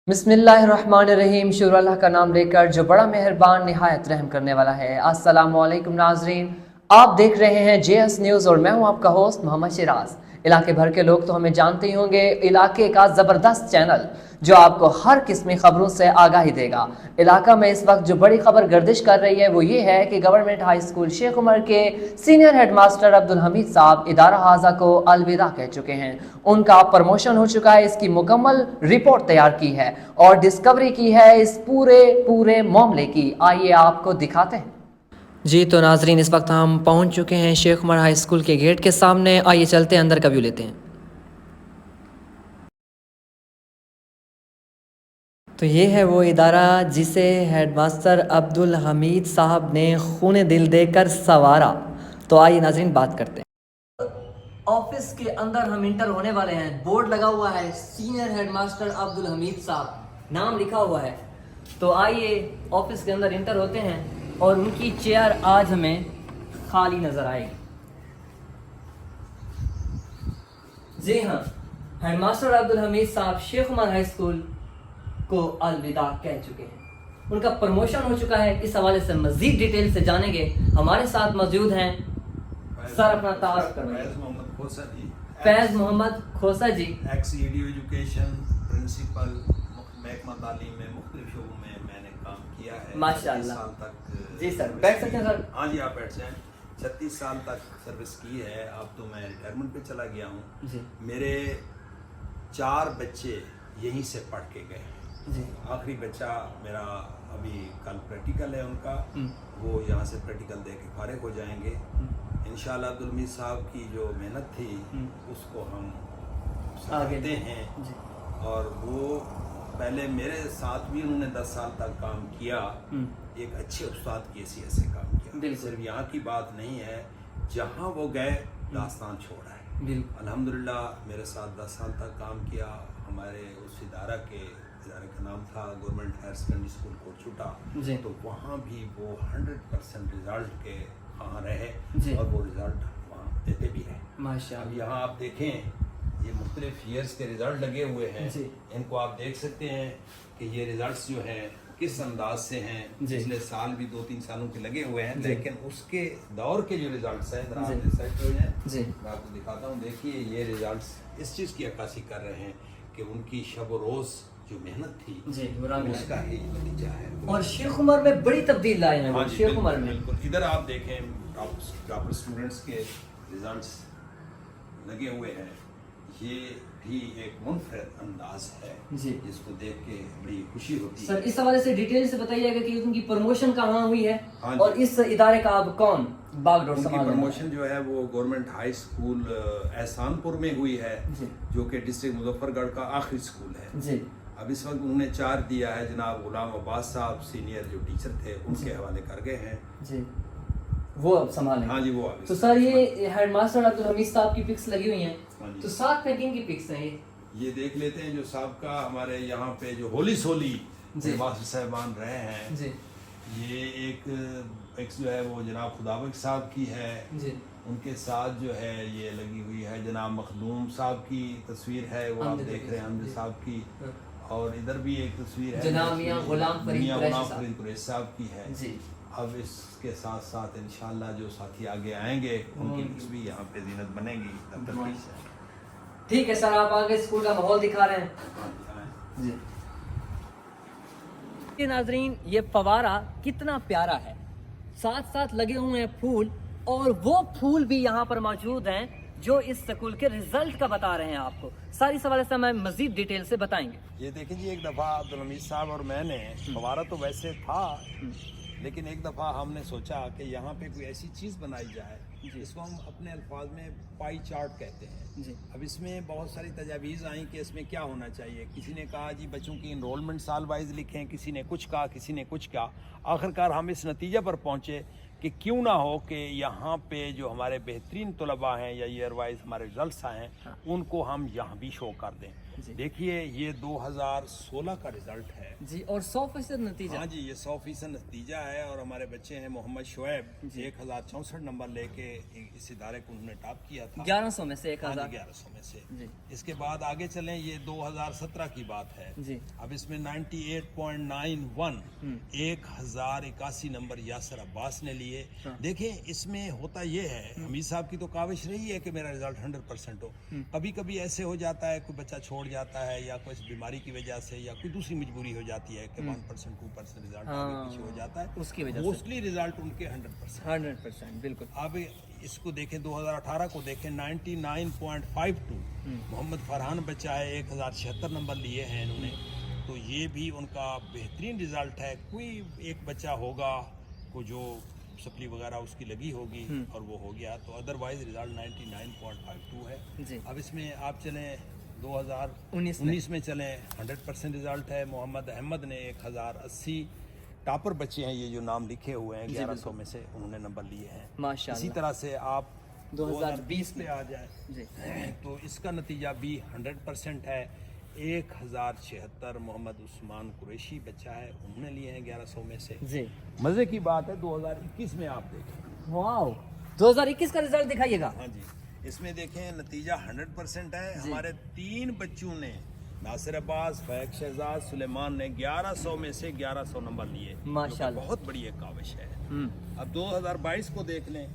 बिस्मिल्लाहिर्रहमानिर्रहीम। शुरू अल्लाह का नाम लेकर जो बड़ा मेहरबान निहायत रहम करने वाला है। अस्सलामु अलैकुम नाजरीन, आप देख रहे हैं जेएस न्यूज़ और मैं हूं आपका होस्ट मोहम्मद शिराज। इलाके भर के लोग तो हमें जानते ही होंगे, इलाके का ज़बरदस्त चैनल जो आपको हर किस्म खबरों से आगाही देगा। इलाका में इस वक्त जो बड़ी खबर गर्दिश कर रही है वो ये है कि government high school Sheikh Umar के सीनियर हेडमास्टर अब्दुल हमीद साहब इदारा हाजा को अलविदा कह चुके हैं। उनका प्रमोशन हो चुका है, इसकी मुकम्मल रिपोर्ट तैयार की है और डिस्कवरी की है इस पूरे मामले की। आइए आपको दिखाते हैं। जी तो नाजरीन, इस वक्त हम पहुंच चुके हैं शेख उमर हाई स्कूल के गेट के सामने। आइए चलते हैं, अंदर का व्यू लेते हैं। तो ये है वो इदारा जिसे हेडमास्टर अब्दुल हमीद साहब ने खून दिल देकर संवारा। तो आइए नाजरीन बात करते हैं। ऑफिस के अंदर हम इंटर होने वाले हैं। बोर्ड लगा हुआ है सीनियर हेडमास्टर अब्दुल हमीद साहब, नाम लिखा हुआ है। तो आइए ऑफिस के अंदर इंटर होते हैं और उनकी चेयर आज हमें खाली नजर आएगी। जी हाँ, हेडमास्टर अब्दुल हमीद साहब शेख उमर हाई स्कूल को अलविदा कह चुके हैं। उनका प्रमोशन हो चुका है। इस हवाले से मजीद डिटेल से जानेंगे। हमारे साथ मौजूद हैं सर, अपना तारुफ करें। फैज मोहम्मद खोसा जी, एक्स ईडी एजुकेशन प्रिंसिपल, महकमा तालीम में मुख्तलिफ शोबों में मैंने काम किया है। माशाअल्लाह। 36 साल तक। जी सर, बैठ सकते हैं सर। हाँ जी, आप बैठ जाएं। 36 साल तक सर्विस की है। अब तो मैं रिटायरमेंट पे चला गया हूँ जी। मेरे 4 बच्चे यहीं से पढ़ के गए जी। आखिरी बच्चा मेरा अभी कल प्रैक्टिकल है उनका, वो यहाँ से प्रैक्टिकल दे के फारिग हो जाएंगे इंशाल्लाह। अब्दुल हमीद साहब की जो मेहनत थी उसको हम सराहते हैं। और वो पहले मेरे साथ भी उन्होंने 10 साल तक काम किया। एक अच्छे उस्ताद की हैसियत से काम किया। सिर्फ यहाँ की बात नहीं है, जहाँ वो गए दास्तान छोड़ा है। अल्हम्दुलिल्लाह मेरे साथ 10 साल तक काम किया। हमारे उस इदारे का नाम था गवर्नमेंट हायर सेकेंडरी स्कूल कोटछुटा। तो वहाँ भी वो 100% रिजल्ट के वहाँ रहे और वो रिजल्ट वहाँ देते भी रहे माशाअल्लाह। अब यहाँ आप देखें, ये मुख्तलिफ ईयर्स के रिजल्ट लगे हुए हैं। इनको आप देख सकते हैं कि ये रिजल्ट्स जो हैं किस अंदाज से हैं। पिछले साल भी 2-3 सालों के लगे हुए हैं, लेकिन उसके दौर के जो रिजल्ट्स हैं इधर आप देख सकते हैं। मैं आपको दिखाता हूँ। देखिए, ये रिजल्ट्स इस चीज़ की अक्कासी कर रहे हैं कि उनकी शब व रोज़ जो मेहनत थी उसका ही नतीजा है। और शेख उमर में बड़ी तब्दील लाए हैं। हाँ, शेख उमर में बिल्कुल। इधर आप देखें, टॉपर स्टूडेंट्स के रिजल्ट्स लगे हुए हैं। ये भी एक मुनफरद अंदाज है जिसको देख के बड़ी खुशी होती है। सर, इस हवाले से डिटेल से बताइएगा कि उनकी प्रमोशन कहाँ हुई है। हाँ, और इस इदारे का अब कौन बागडोर संभाल? प्रमोशन जो है वो गवर्नमेंट हाई स्कूल एहसानपुर में हुई है, जो कि डिस्ट्रिक्ट मुजफ्फरगढ़ का आखिरी स्कूल है जी। अब इस वक्त उन्होंने चार्ज दिया है, जनाब गुलाम अब्बास साहब सीनियर जो टीचर थे उनके हवाले कर गए हैं जी। वो अब संभालें। हाँ जी, वो अब। तो सर, ये हेडमास्टर अब्दुल हमीद साहब की पिक्स लगी हुई हैं। तो साथ में किन की पिक्स हैं? ये देख लेते हैं। जो साहब का हमारे यहाँ पे जो होली सोली मास्टर साहबान रहे हैं जी। ये एक जो है वो जनाब खुदाबक साहब की है जी। उनके साथ जो है ये लगी हुई है जनाब मखदूम साहब की तस्वीर है, वो आप देख रहे हैं हमद साहब की। और इधर भी एक तस्वीर है जनाब मियां गुलाम फरीद कुरैशी साहब की है जी। अब इसके साथ साथ इंशाल्लाह जो साथी आगे आएंगे उनकी भी यहाँ पे जीनत बनेगी। ठीक है सर, आप आगे स्कूल का माहौल दिखा रहे हैं जी। नाजरीन, ये फवारा कितना प्यारा है, साथ साथ लगे हुए हैं फूल, और वो फूल भी यहाँ पर मौजूद हैं जो इस स्कूल के रिजल्ट का बता रहे हैं आपको। सारी सवाल से मैं मजीद डिटेल से बताएंगे। ये देखिए जी, एक दफ़ा अब्दुल हमीद साहब और मैंने, फवारा तो वैसे था लेकिन एक दफ़ा हमने सोचा कि यहाँ पे कोई ऐसी चीज़ बनाई जाए जिसको हम अपने अल्फाज में पाई चार्ट कहते हैं जी। अब इसमें बहुत सारी तजावीज़ आई कि इसमें क्या होना चाहिए। किसी ने कहा जी बच्चों की इनरोलमेंट साल वाइज लिखें, किसी ने कुछ कहा, किसी ने कुछ कहा। आखिरकार हम इस नतीजे पर पहुँचे कि क्यों ना हो कि यहाँ पे जो हमारे बेहतरीन तलबा हैं या ईयर वाइज हमारे रिजल्ट्स आए हैं उनको हम यहाँ भी शो कर दें। देखिए ये 2016 का रिजल्ट है जी, और 100% नतीजा। हाँ जी, ये 100% नतीजा है और हमारे बच्चे हैं मोहम्मद शुएब 1064 नंबर लेके इस इदारे को उन्होंने टॉप किया था 1100 में से हाँ 1000। जी, 1100 में से। जी इसके बाद आगे चलें, ये 2017 की बात है जी। अब इसमें 98.91 1081 नंबर यासर अब्बास ने लिए। देखें इसमें होता ये है, हमीद साहब की तो काविश रही है कि मेरा रिजल्ट 100% हो। कभी कभी ऐसे हो जाता है कोई बच्चा छोड़ जाता है या कोई बीमारी की वजह से या कोई दूसरी मजबूरी हो जाती है कि 1% 2% रिजल्ट आगे पीछे हो जाता है, उसकी वजह से मोस्टली रिजल्ट उनके 100%। 100% बिल्कुल। अब इसको देखें 2018 को देखें 99.52 मोहम्मद फरहान बच्चा है 1076 नंबर लिए हैं इन्होंने, तो ये भी उनका बेहतरीन रिजल्ट है। कोई एक बच्चा होगा को जो सप्ली वगैरह उसकी लगी होगी और वो हो गया, तो अदरवाइज रिजल्ट 99.52 है जी। अब इसमें आप चलें 2019 में चलें 100% रिजल्ट है। मोहम्मद अहमद ने 1080 टॉपर बच्चे हैं, ये जो नाम लिखे हुए हैं 1100 में से उन्होंने नंबर लिए हैं माशाल्लाह। इसी तरह से आप 2020 पे आ जाए जी तो इसका नतीजा भी 100% है। 1076 मोहम्मद उस्मान कुरैशी बच्चा है, उन्होंने लिए हैं 1100 में से। जी। मज़े की बात है 2021 में आप देखें, वाओ, 2021 का रिजल्ट दिखाइएगा। हाँ जी, इसमें देखें नतीजा 100% है। हमारे 3 बच्चों ने, नासिर अब्बास, फैक शहजाद, सुलेमान ने 1100 में से 1100 नंबर लिए, माशाल्लाह। बहुत बड़ी एक काविश है। अब 2022 को देख लें,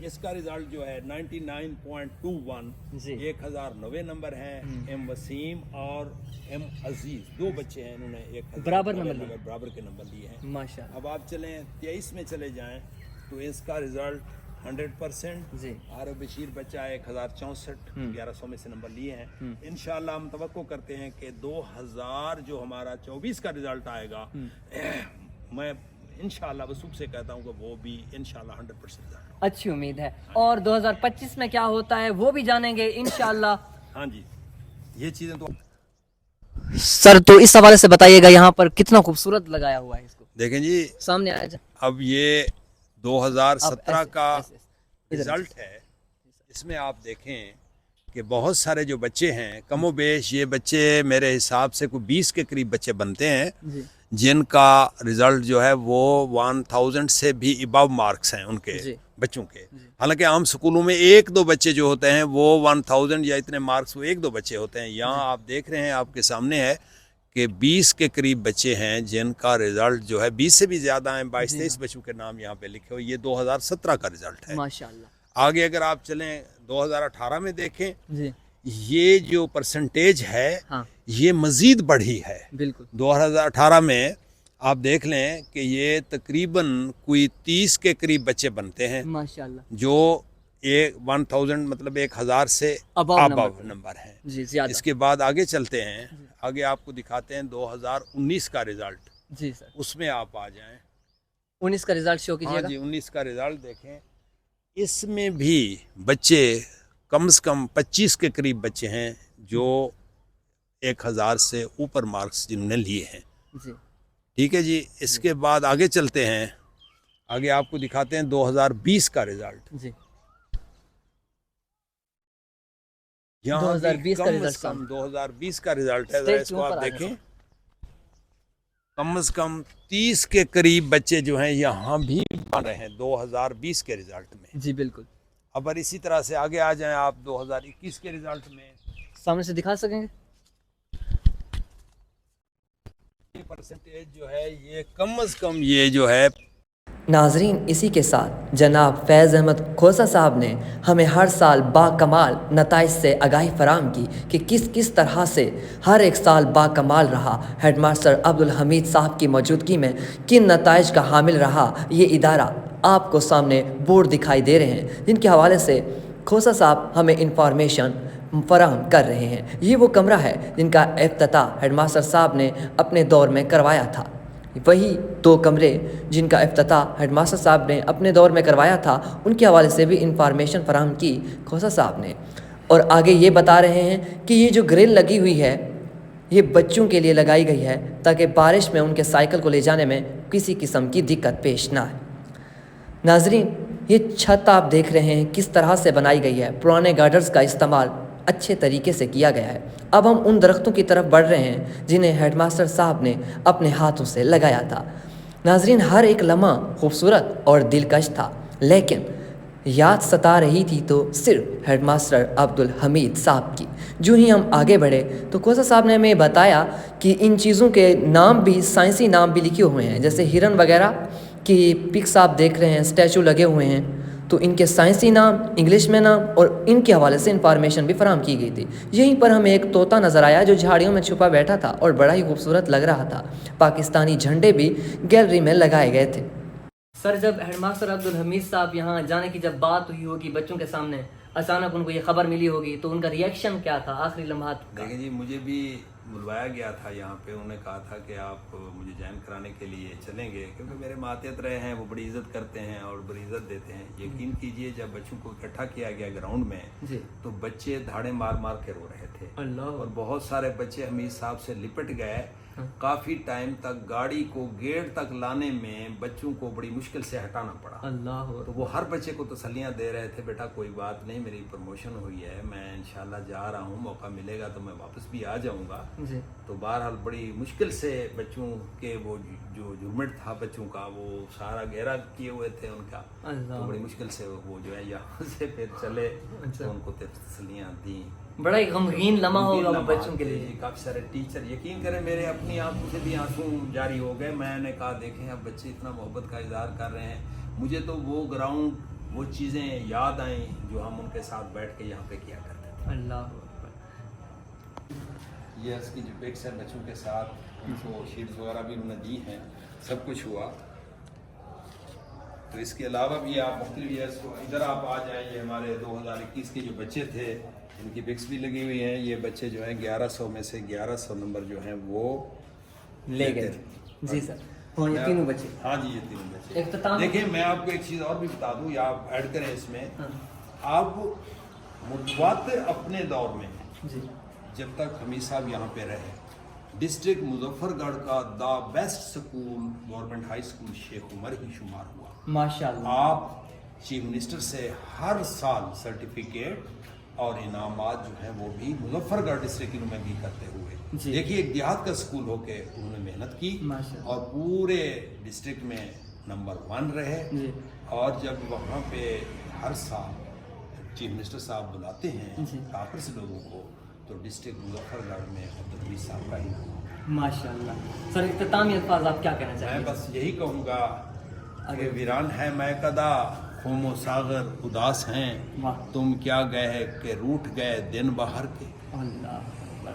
इसका रिजल्ट जो है 99.21 जी। 1090 नंबर हैं। एम वसीम और एम अजीज 2 बच्चे हैं, इन्होंने 1000 बराबर नंबर लिए। बराबर के नंबर लिए हैं माशाल्लाह। अब आप चलें 23 में चले जाएं तो इसका रिजल्ट 100% जी। आर बशीर बच्चा 1064 1100 में से नंबर लिए हैं। इंशाल्लाह हम तवक्को करते हैं कि 2000 जो हमारा 24 का रिजल्ट आएगा मैं इंशाल्लाह वसूख से कहता हूँ कि वो भी इंशाल्लाह 100% रिजल्ट होगा। अच्छी उम्मीद है। और 2025 में क्या होता है वो भी जानेंगे इंशाल्लाह। हाँ जी, ये चीज़ें तो सर, तो इस हवाले से बताइएगा, यहाँ पर कितना खूबसूरत लगाया हुआ है, इसको देखें जी। सामने आ जाए। अब ये 2017 का ऐसे, इधर रिजल्ट है, इसमें आप देखें कि बहुत सारे जो बच्चे हैं कमोबेश ये बच्चे मेरे हिसाब से कोई 20 के करीब बच्चे बनते हैं जी जिनका रिजल्ट जो है वो 1000 से भी अबव मार्क्स हैं उनके जी। बच्चों के। हालांकि आम स्कूलों में 1-2 बच्चे जो होते हैं वो 1000 या इतने मार्क्स वो 1-2 बच्चे होते हैं। यहाँ आप देख रहे हैं, आपके सामने है कि 20 के करीब बच्चे हैं जिनका रिजल्ट जो है 20 से भी ज़्यादा हैं। 22-23 बच्चों के नाम यहाँ पे लिखे हुए। ये 2017 का रिजल्ट है। माशाल्लाह। आगे अगर आप चलें 2018 में देखें, जी ये जो परसेंटेज है हाँ ये मज़ीद बढ़ी है। बिल्कुल। 2018 में आप देख लें कि ये तकरीबन कोई 30 के करीब बच्चे बनते हैं माशाल्लाह। जो 1000 मतलब 1000 से अबव नंबर हैं। जी ज्यादा। इसके बाद आगे चलते हैं, आगे आपको दिखाते हैं 2019 का रिजल्ट। जी सर, उसमें आप आ जाएं। 19 का रिजल्ट शो हाँ कीजिएगा। जी, 19 का रिजल्ट देखें। इसमें भी बच्चे कम से कम 25 के करीब बच्चे हैं जो 1000 से ऊपर मार्क्स जिन्होंने लिए हैं। जी ठीक है जी। इसके बाद आगे चलते हैं, आगे आपको दिखाते हैं 2020 का रिजल्ट। जी यहाँ 2020 का कम रिजल्ट से कम 2020 का रिजल्ट है, जरा इसको आप देखें। कम से कम 30 के करीब बच्चे जो हैं यहाँ भी बन रहे हैं 2020 के रिजल्ट में। जी बिल्कुल। अब अगर इसी तरह से आगे आ जाएं आप 2021 के रिजल्ट में, सामने से दिखा सकेंगे। ये परसेंटेज जो है ये कम से कम ये जो है। नाजरीन, इसी के साथ जनाब फैज़ अहमद खोसा साहब ने हमें हर साल बाकमाल नताइज से आगाही फराम की कि किस किस तरह से हर एक साल बाकमाल रहा। हेडमास्टर अब्दुल हमीद साहब की मौजूदगी में किन नताइज का हामिल रहा, ये इदारा आपको सामने बोर्ड दिखाई दे रहे हैं जिनके हवाले से खोसा साहब हमें इंफॉर्मेशन फराहम कर रहे हैं। ये वो कमरा है जिनका इफ्तिताह हेडमास्टर साहब ने अपने दौर में करवाया था। वही 2 कमरे जिनका इफ्तिताह हेडमास्टर साहब ने अपने दौर में करवाया था, उनके हवाले से भी इंफॉर्मेशन फराहम की खोसा साहब ने। और आगे ये बता रहे हैं कि ये जो ग्रिल लगी हुई है ये बच्चों के लिए लगाई गई है ताकि बारिश में उनके साइकिल को ले जाने में किसी किस्म की दिक्कत पेश ना आए। नाजरीन, ये छत आप देख रहे हैं किस तरह से बनाई गई है। पुराने गार्डर्स का इस्तेमाल اچھے طریقے سے کیا گیا ہے۔ اب ہم ان درختوں کی طرف بڑھ رہے ہیں جنہیں ہیڈ ماسٹر صاحب نے اپنے ہاتھوں سے لگایا تھا۔ ناظرین، ہر ایک لمحہ خوبصورت اور دلکش تھا، لیکن یاد ستا رہی تھی تو صرف ہیڈ ماسٹر عبدالحمید صاحب کی۔ جو ہی ہم آگے بڑھے تو کوسا صاحب نے ہمیں بتایا کہ ان چیزوں کے نام بھی، سائنسی نام بھی لکھے ہوئے ہیں، جیسے ہرن وغیرہ کی پکس آپ دیکھ رہے ہیں، اسٹیچو لگے ہوئے ہیں، تو ان کے سائنسی نام، انگلش میں نام اور ان کے حوالے سے انفارمیشن بھی فراہم کی گئی تھی۔ یہیں پر ہمیں ایک طوطا نظر آیا جو جھاڑیوں میں چھپا بیٹھا تھا اور بڑا ہی خوبصورت لگ رہا تھا۔ پاکستانی جھنڈے بھی گیلری میں لگائے گئے تھے۔ سر، جب ہیڈ ماسٹر عبدالحمید صاحب یہاں جانے کی جب بات ہوئی ہوگی بچوں کے سامنے، اچانک ان کو یہ خبر ملی ہوگی، تو ان کا ریئیکشن کیا تھا آخری لمحات کا؟ دیکھیں جی، مجھے بھی بلوایا گیا تھا یہاں پہ، انہوں نے کہا تھا کہ آپ مجھے جوائن کرانے کے لیے چلیں گے، کیونکہ میرے ماتحت رہے ہیں، وہ بڑی عزت کرتے ہیں اور بڑی عزت دیتے ہیں۔ یقین کیجئے جب بچوں کو اکٹھا کیا گیا گراؤنڈ میں جی، تو بچے دھاڑے مار مار کے رو رہے تھے، اللہ، اور بہت سارے بچے حمید صاحب سے لپٹ گئے۔ کافی ٹائم تک گاڑی کو گیٹ تک لانے میں بچوں کو بڑی مشکل سے ہٹانا پڑا۔ اللہ، تو وہ ہر بچے کو تسلیاں دے رہے تھے، بیٹا کوئی بات نہیں، میری پروموشن ہوئی ہے، میں انشاءاللہ جا رہا ہوں، موقع ملے گا تو میں واپس بھی آ جاؤں گا۔ جی، تو بہرحال بڑی مشکل سے بچوں کے وہ جو جھرمٹ تھا بچوں کا، وہ سارا گھیرا کیے ہوئے تھے ان کا، تو بڑی مشکل سے وہ جو ہے یہاں سے پھر چلے، تو ان کو تسلیاں دیں۔ بڑا ہی غمگین لمحہ ہوگا وہ بچوں کے لیے۔ کافی سارے ٹیچر، یقین کریں میرے اپنی آنکھوں سے بھی آنسو جاری ہو گئے۔ میں نے کہا دیکھیں اب بچے اتنا محبت کا اظہار کر رہے ہیں، مجھے تو وہ گراؤنڈ، وہ چیزیں یاد آئیں جو ہم ان کے ساتھ بیٹھ کے یہاں پہ کیا کرتے تھے۔ اللہ، یہ اس کی جو پکس ہے بچوں کے ساتھ، ان کو شیٹس وغیرہ بھی انہوں نے دی ہیں، سب کچھ ہوا۔ تو اس کے علاوہ بھی آپ مختلف، ادھر آپ آ جائیں، یہ ہمارے 2021 کے جو بچے تھے ان کی پکس بھی لگی ہوئی ہیں۔ یہ بچے جو ہیں 1100 میں سے 1100 نمبر جو ہیں وہ لے گئے۔ جی سر، ہاں یہ تینوں بچے، ہاں جی یہ تینوں بچے۔ اختتام، دیکھیں میں آپ کو ایک چیز اور بھی بتا دوں، یا آپ ایڈ کریں اس میں، آپ متواتر اپنے دور میں جی، جب تک حمید صاحب یہاں پہ رہے، ڈسٹرکٹ مظفر گڑھ کا the best school government high school شیخ عمر ہی شمار ہوا۔ ماشاءاللہ، آپ چیف منسٹر سے ہر سال سرٹیفکیٹ اور انعامات جو ہیں وہ بھی مظفر گڑھ ڈسٹرکٹ کی نمائندگی کرتے ہوئے، جی، دیکھیے ایک دیہات کا سکول ہو کے انہوں نے محنت کی ماشاءاللہ، اور پورے ڈسٹرکٹ میں نمبر 1 رہے۔ جی، اور جب وہاں پہ ہر سال چیف منسٹر صاحب بلاتے ہیں جی، کافر سے لوگوں کو، تو ڈسٹرکٹ مظفر گڑھ میں عبدالحمید صاحب کا ہی نام۔ ماشاءاللہ۔ سر، اختتامی الفاظ آپ کیا کہنا چاہیں میں گے؟ بس یہی کہوں گا کہ ویران ہے میں کدا، قوم و ساغر اداس ہیں، واہ، تم کیا گئے کہ روٹ گئے دن بہر کے۔ اللہ،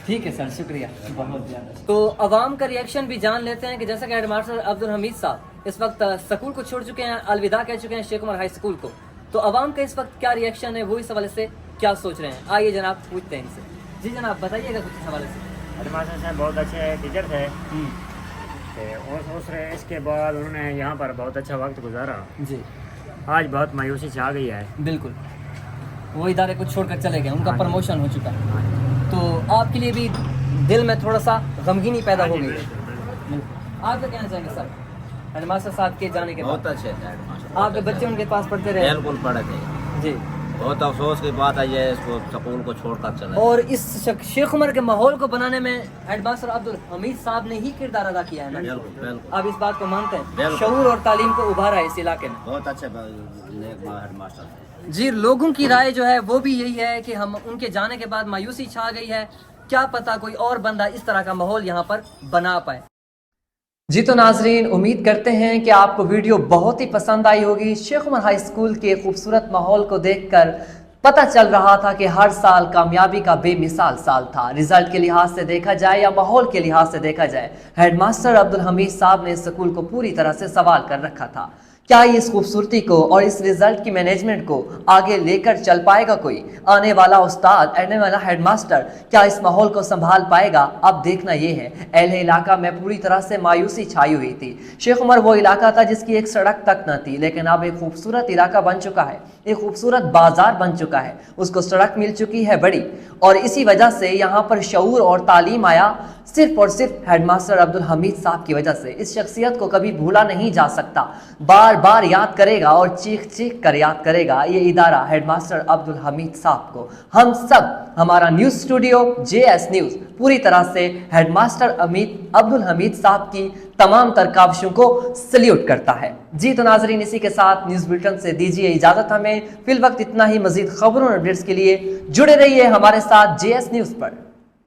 ٹھیک ہے سر، شکریہ بہت زیادہ۔ تو عوام کا ریئیکشن بھی جان لیتے ہیں کہ جیسا کہ ہیڈ ماسٹر عبدالحمید صاحب اس وقت سکول کو چھوڑ چکے ہیں، الوداع کہہ چکے ہیں شیخ عمر ہائی اسکول کو، تو عوام کا اس وقت کیا ریئیکشن ہے، وہ اس حوالے سے کیا سوچ رہے ہیں؟ آئیے جناب پوچھتے ہیں ان سے۔ جی جناب بتائیے گا کچھ اس حوالے سے۔ ہیڈ ماسٹر صاحب بہت اچھے ٹیچر تھے، اس کے بعد انہوں نے یہاں پر بہت اچھا وقت گزارا۔ جی، آج بہت مایوسی چھا گئی ہے۔ بالکل، وہ ادارے کو چھوڑ کر چلے گئے، ان کا پروموشن ہو چکا ہے، تو آپ کے لیے بھی دل میں تھوڑا سا غمگینی پیدا ہو گئی ہے۔ آپ کیا کہنا چاہیں گے سر ہیڈ ماسٹر صاحب کے جانے کے بعد؟ بہت اچھے تھے ہیڈ ماسٹر، آپ کے بچے ان کے پاس پڑھتے رہے؟ بالکل پڑھے تھے۔ جی، بہت افسوس کی بات ہے یہ اس کو سکول کو چھوڑ کر چلے۔ اور اس شیخ عمر کے ماحول کو بنانے میں ہیڈ ماسٹر عبدالحمید صاحب نے ہی کردار ادا کیا ہے نا؟ بالکل بالکل آپ اس بات کو مانتے ہیں؟ بالکل۔ شعور اور تعلیم کو ابھارا ہے اس علاقے میں۔ بہت اچھے نیک ہیڈ ماسٹر تھے۔ جی، لوگوں کی رائے جو ہے وہ بھی یہی ہے کہ ہم ان کے جانے کے بعد مایوسی چھا گئی ہے، کیا پتہ کوئی اور بندہ اس طرح کا ماحول یہاں پر بنا پائے۔ جی تو ناظرین، امید کرتے ہیں کہ آپ کو ویڈیو بہت ہی پسند آئی ہوگی۔ شیخ عمر ہائی اسکول کے خوبصورت ماحول کو دیکھ کر پتہ چل رہا تھا کہ ہر سال کامیابی کا بے مثال سال تھا، رزلٹ کے لحاظ سے دیکھا جائے یا ماحول کے لحاظ سے دیکھا جائے۔ ہیڈ ماسٹر عبدالحمید صاحب نے اس اسکول کو پوری طرح سے سوال کر رکھا تھا۔ کیا یہ اس خوبصورتی کو اور اس رزلٹ کی مینجمنٹ کو آگے لے کر چل پائے گا کوئی آنے والا استاد، آنے والا ہیڈ ماسٹر؟ کیا اس ماحول کو سنبھال پائے گا؟ اب دیکھنا یہ ہے۔ اہل علاقہ میں پوری طرح سے مایوسی چھائی ہوئی تھی۔ شیخ عمر وہ علاقہ تھا جس کی ایک سڑک تک نہ تھی، لیکن اب ایک خوبصورت علاقہ بن چکا ہے۔ ایک خوبصورت بازار بن چکا ہے، اس کو سڑک مل چکی ہے بڑی، اور اسی وجہ سے یہاں پر شعور اور تعلیم آیا صرف اور صرف ہیڈ ماسٹر عبدالحمید صاحب کی وجہ سے۔ اس شخصیت کو کبھی بھولا نہیں جا سکتا، بار بار یاد کرے گا اور چیخ چیخ کر یاد کرے گا یہ ادارہ ہیڈ ماسٹر عبدالحمید صاحب کو۔ ہم سب، ہمارا نیوز اسٹوڈیو JS نیوز پوری طرح سے ہیڈ ماسٹر عبدالحمید صاحب کی تمام تر کاوشوں کو سلیوٹ کرتا ہے۔ جی تو ناظرین، اسی کے ساتھ نیوز بلٹن سے دیجیے اجازت ہمیں، فی الوقت اتنا ہی۔ مزید خبروں اور اپڈیٹس کے لیے جڑے رہیے ہمارے ساتھ JS نیوز پر۔